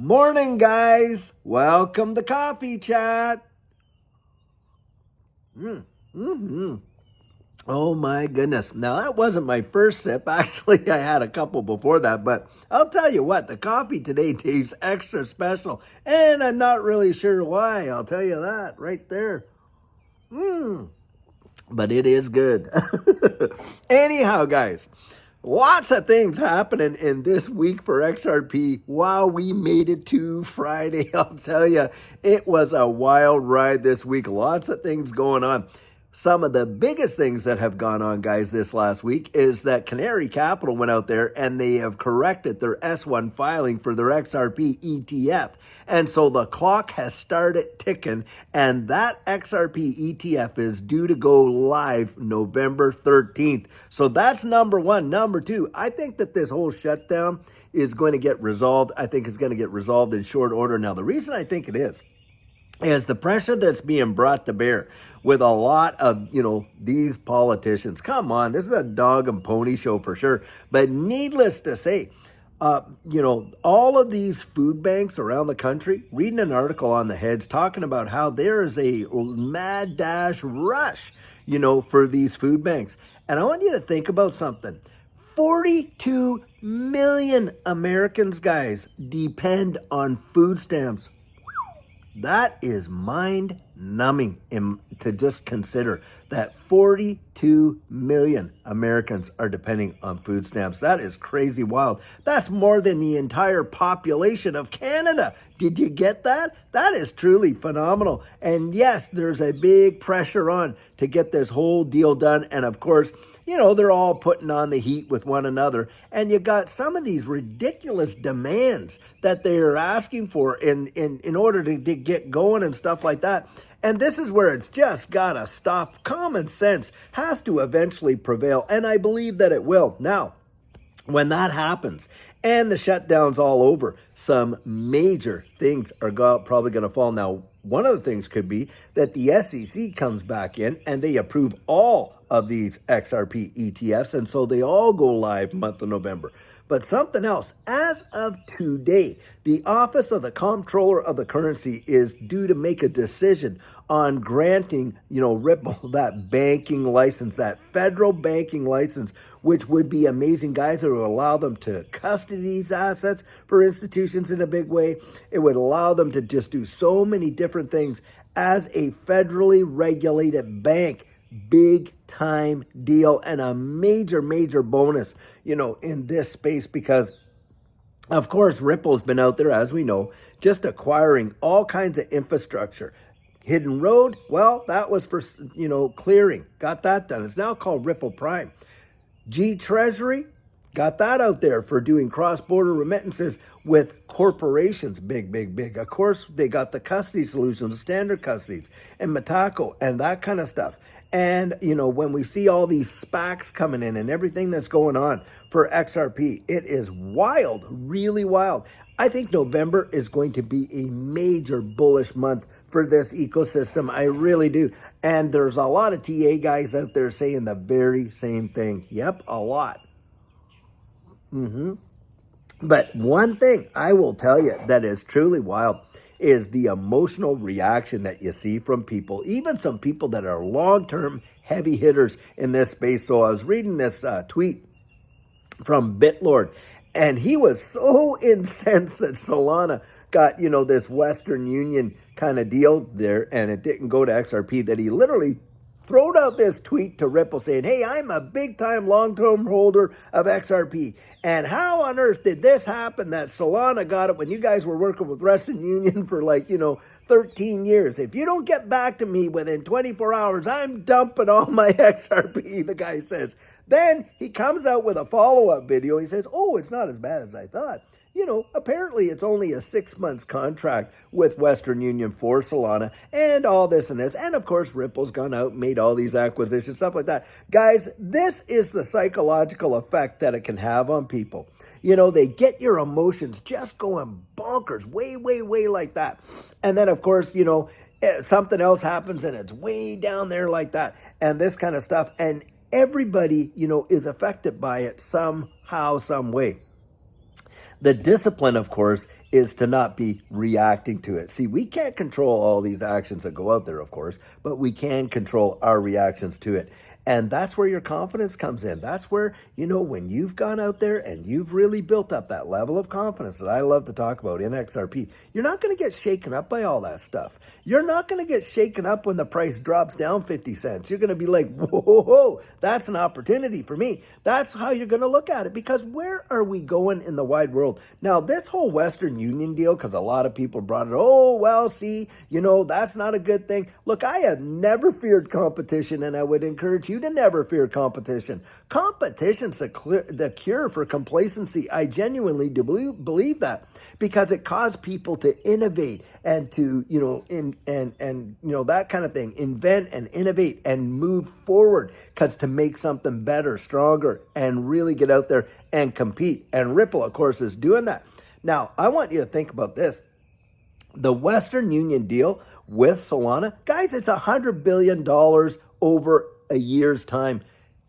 Morning, guys. Welcome to Coffee Chat. Oh my goodness. Now, that wasn't my first sip. Actually, I had a couple before that, but I'll tell you what, the coffee today tastes extra special, and I'm not really sure why. I'll tell you that right there. But it is good. Anyhow, guys, lots of things happening in this week for XRP. Wow, we made it to Friday. I'll tell you, it was a wild ride this week. Lots of things going on. Some of the biggest things that have gone on, guys, this last week is that Canary Capital went out there and they have corrected their S1 filing for their XRP ETF. And so the clock has started ticking, and that XRP ETF is due to go live November 13th. So that's number one. Number two, I think that this whole shutdown is going to get resolved. I think it's going to get resolved in short order. Now, the reason I think it is the pressure that's being brought to bear with a lot of, these politicians. Come on, this is a dog and pony show for sure. But needless to say, all of these food banks around the country, reading an article on the Hedge talking about how there is a mad dash rush, for these food banks. And I want you to think about something. 42 million Americans, guys, depend on food stamps. That is mind-numbing to just consider that 42 million Americans are depending on food stamps. That is crazy wild. That's more than the entire population of Canada. Did you get that? That is truly phenomenal. And yes, there's a big pressure on to get this whole deal done. And of course, they're all putting on the heat with one another. And you got some of these ridiculous demands that they're asking for in order to get going and stuff like that. And this is where it's just got to stop. Common sense has to eventually prevail, and I believe that it will. Now, when that happens and the shutdown's all over, some major things are probably going to fall. Now, one of the things could be that the SEC comes back in and they approve all of these XRP ETFs, and so they all go live month of November. But something else, as of today, the Office of the Comptroller of the Currency is due to make a decision on granting, Ripple that banking license, that federal banking license, which would be amazing, guys. It would allow them to custody these assets for institutions in a big way. It would allow them to just do so many different things as a federally regulated bank. Big time deal and a major, major bonus, in this space because, of course, Ripple's been out there, as we know, just acquiring all kinds of infrastructure. Hidden Road, well, that was for, clearing. Got that done. It's now called Ripple Prime. G Treasury, got that out there for doing cross-border remittances with corporations. Big, big, big. Of course, they got the custody solutions, standard custodies, and Mataco, and that kind of stuff. And, when we see all these SPACs coming in and everything that's going on for XRP, it is wild, really wild. I think November is going to be a major bullish month for this ecosystem. I really do. And there's a lot of TA guys out there saying the very same thing. Yep, a lot. But one thing I will tell you that is truly wild is the emotional reaction that you see from people, even some people that are long-term heavy hitters in this space. So I was reading this tweet from BitLord, and he was so incensed that Solana got, this Western Union kind of deal there, and it didn't go to XRP, that he literally throwed out this tweet to Ripple saying, hey, I'm a big-time long-term holder of XRP. And how on earth did this happen that Solana got it when you guys were working with Western Union for 13 years? If you don't get back to me within 24 hours, I'm dumping all my XRP, the guy says. Then he comes out with a follow-up video. He says, oh, it's not as bad as I thought. Apparently it's only a 6 months contract with Western Union for Solana and all this and this. And of course, Ripple's gone out and made all these acquisitions, stuff like that. Guys, this is the psychological effect that it can have on people. They get your emotions just going bonkers, way, way, way like that. And then of course, something else happens and it's way down there like that and this kind of stuff. And everybody, is affected by it somehow, some way. The discipline, of course, is to not be reacting to it. See, we can't control all these actions that go out there, of course, but we can control our reactions to it. And that's where your confidence comes in. That's where, when you've gone out there and you've really built up that level of confidence that I love to talk about in XRP, you're not going to get shaken up by all that stuff. You're not going to get shaken up when the price drops down 50 cents. You're going to be like, whoa, that's an opportunity for me. That's how you're going to look at it, because where are we going in the wide world? Now, this whole Western Union deal, because a lot of people brought it, oh, well, see, that's not a good thing. Look, I have never feared competition, and I would encourage you to never fear competition. Competition's the cure for complacency. I genuinely do believe that, because it caused people to innovate and to, that kind of thing, invent and innovate and move forward, because to make something better, stronger, and really get out there and compete. And Ripple, of course, is doing that. Now, I want you to think about this. The Western Union deal with Solana, guys, it's $100 billion over a year's time.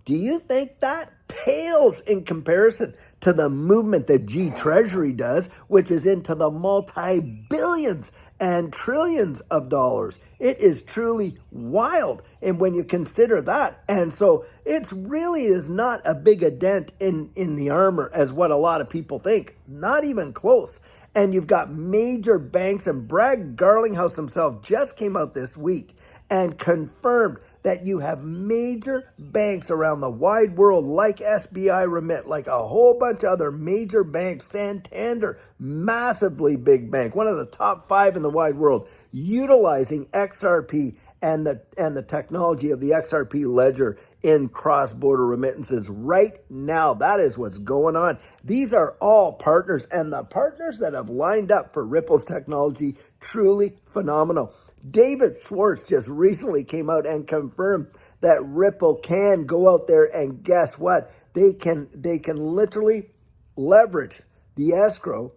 Do you think that pales in comparison to the movement that G Treasury does, which is into the multi-billions and trillions of dollars? It is truly wild. And when you consider that, and so it really is not a big a dent in the armor as what a lot of people think. Not even close. And you've got major banks, and Brad Garlinghouse himself just came out this week and confirmed that you have major banks around the wide world like SBI Remit, like a whole bunch of other major banks, Santander, massively big bank, one of the top 5 in the wide world, utilizing XRP and the technology of the XRP ledger in cross-border remittances right now. That is what's going on. These are all partners, and the partners that have lined up for Ripple's technology, truly phenomenal. David Schwartz just recently came out and confirmed that Ripple can go out there and guess what? They can literally leverage the escrow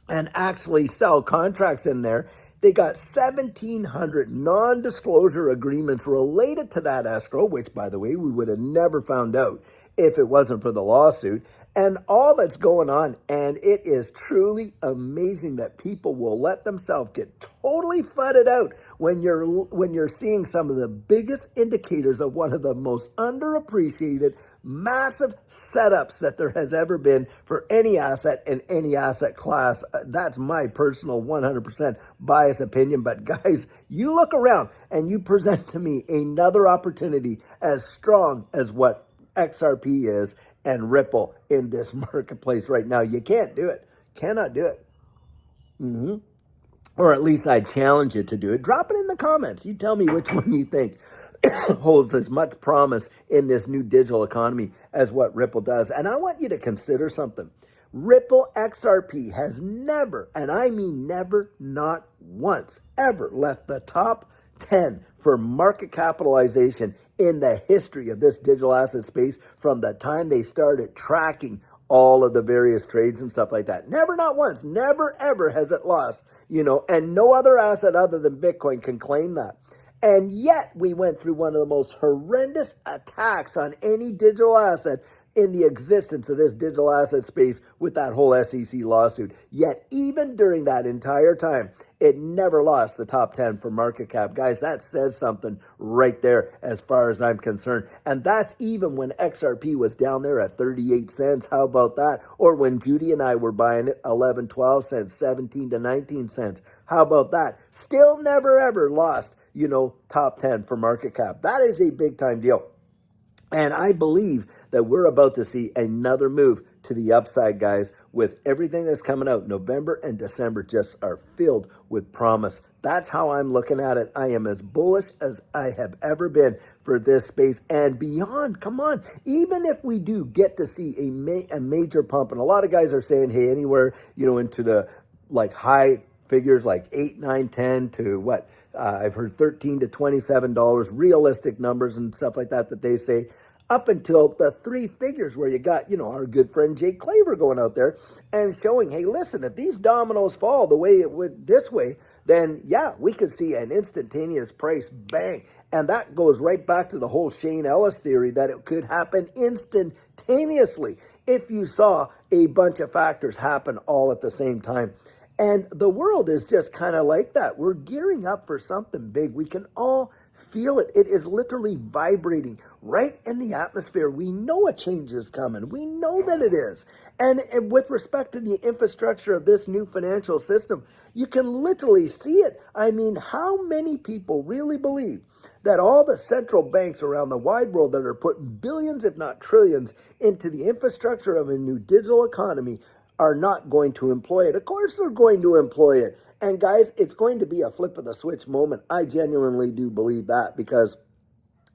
and actually sell contracts in there. They got 1,700 non-disclosure agreements related to that escrow, which, by the way, we would have never found out if it wasn't for the lawsuit, and all that's going on. And it is truly amazing that people will let themselves get totally fudded out when you're seeing some of the biggest indicators of one of the most underappreciated, massive setups that there has ever been for any asset in any asset class. That's my personal 100% biased opinion. But guys, you look around and you present to me another opportunity as strong as what XRP is and Ripple in this marketplace right now. You can't do it. Cannot do it. Or at least I challenge you to do it. Drop it in the comments. You tell me which one you think holds as much promise in this new digital economy as what Ripple does. And I want you to consider something. Ripple XRP has never, and I mean never, not once, ever left the top 10 for market capitalization in the history of this digital asset space from the time they started tracking all of the various trades and stuff like that. Never, not once, never, ever has it lost, and no other asset other than Bitcoin can claim that. And yet we went through one of the most horrendous attacks on any digital asset in the existence of this digital asset space with that whole SEC lawsuit. Yet even during that entire time, it never lost the top 10 for market cap. Guys, that says something right there as far as I'm concerned. And that's even when XRP was down there at 38 cents. How about that? Or when Judy and I were buying it, 11, 12 cents, 17 to 19 cents. How about that? Still never ever lost, top 10 for market cap. That is a big time deal. And I believe that we're about to see another move to the upside, guys, with everything that's coming out. November and December just are filled with promise. That's how I'm looking at it. I am as bullish as I have ever been for this space and beyond. Come on. Even if we do get to see a major pump, and a lot of guys are saying, hey, anywhere, into the high figures like 8, 9, 10 to what? I've heard $13 to $27, realistic numbers and stuff like that they say, up until the 3 figures where you got, our good friend Jake Claver going out there and showing, hey, listen, if these dominoes fall the way it would this way, then yeah, we could see an instantaneous price bang. And that goes right back to the whole Shane Ellis theory that it could happen instantaneously if you saw a bunch of factors happen all at the same time. And the world is just kind of like that. We're gearing up for something big. We can all feel it. It is literally vibrating right in the atmosphere. We know a change is coming. We know that it is. And with respect to the infrastructure of this new financial system, you can literally see it. I mean, how many people really believe that all the central banks around the wide world that are putting billions, if not trillions, into the infrastructure of a new digital economy are not going to employ it? Of course they're going to employ it. And guys, it's going to be a flip of the switch moment. I genuinely do believe that, because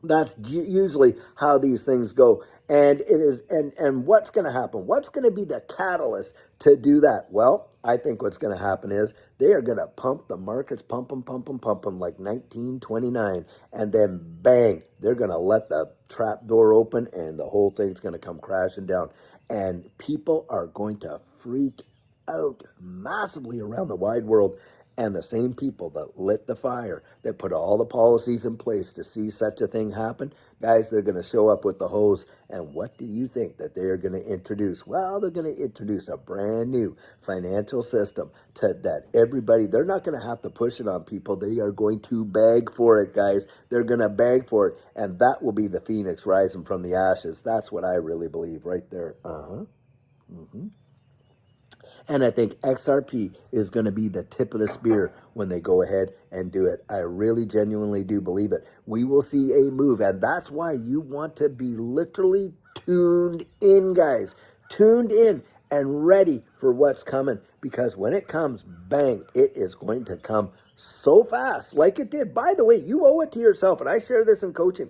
that's usually how these things go. And it is, and what's going to happen? What's going to be the catalyst to do that? Well, I think what's going to happen is they are going to pump the markets, pump them like 1929. And then bang, they're going to let the trap door open and the whole thing's going to come crashing down. And people are going to freak out massively around the wide world. And the same people that lit the fire, that put all the policies in place to see such a thing happen, guys, they're going to show up with the hose. And what do you think that they are going to introduce? Well, they're going to introduce a brand new financial system that everybody, they're not going to have to push it on people. They are going to beg for it, guys. They're going to beg for it. And that will be the phoenix rising from the ashes. That's what I really believe right there. And I think XRP is going to be the tip of the spear when they go ahead and do it. I really genuinely do believe it. We will see a move, and that's why you want to be literally tuned in, guys. Tuned in and ready for what's coming, because when it comes, bang, it is going to come so fast like it did. By the way, you owe it to yourself, and I share this in coaching.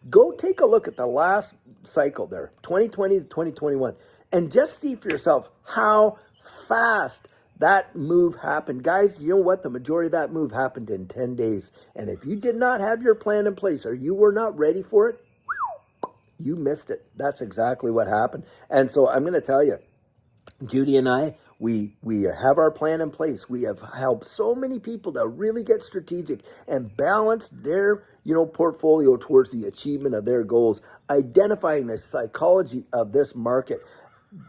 Go take a look at the last cycle there, 2020 to 2021, and just see for yourself how fast that move happened. Guys, you know what? The majority of that move happened in 10 days. And if you did not have your plan in place or you were not ready for it, you missed it. That's exactly what happened. And so I'm going to tell you, Judy and I, we have our plan in place. We have helped so many people to really get strategic and balance their portfolio towards the achievement of their goals, identifying the psychology of this market,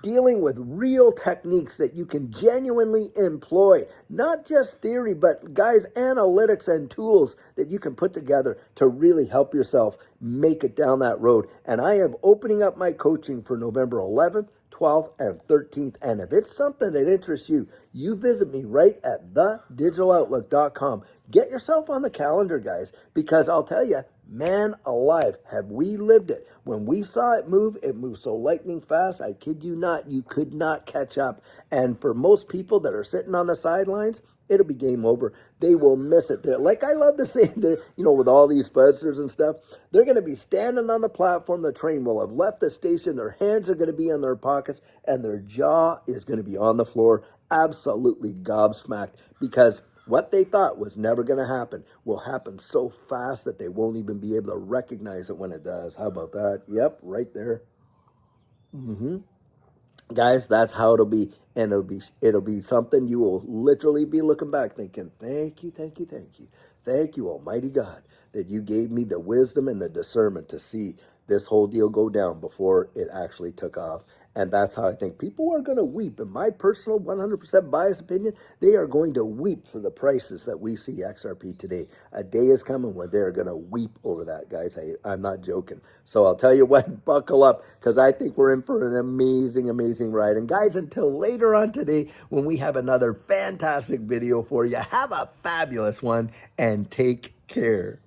dealing with real techniques that you can genuinely employ, not just theory, but guys, analytics and tools that you can put together to really help yourself make it down that road. And I am opening up my coaching for November 11th, 12th, and 13th. And if it's something that interests you, you visit me right at thedigitaloutlook.com. Get yourself on the calendar, guys, because I'll tell you, man alive, have we lived it. When we saw it moved so lightning fast, I kid you not, you could not catch up. And for most people that are sitting on the sidelines, it'll be game over. They will miss it. Like I love to say, with all these buzzers and stuff, they're going to be standing on the platform. The train will have left the station. Their hands are going to be in their pockets, and their jaw is going to be on the floor, absolutely gobsmacked, because what they thought was never going to happen will happen so fast that they won't even be able to recognize it when it does. How about that? Yep, right there. Guys, that's how it'll be. And it'll be something you will literally be looking back thinking, thank you, thank you, thank you. Thank you, Almighty God, that you gave me the wisdom and the discernment to see this whole deal go down before it actually took off. And that's how I think people are going to weep. In my personal 100% biased opinion, they are going to weep for the prices that we see XRP today. A day is coming when they're going to weep over that, guys. I'm not joking. So I'll tell you what, buckle up, because I think we're in for an amazing, amazing ride. And guys, until later on today, when we have another fantastic video for you, have a fabulous one and take care.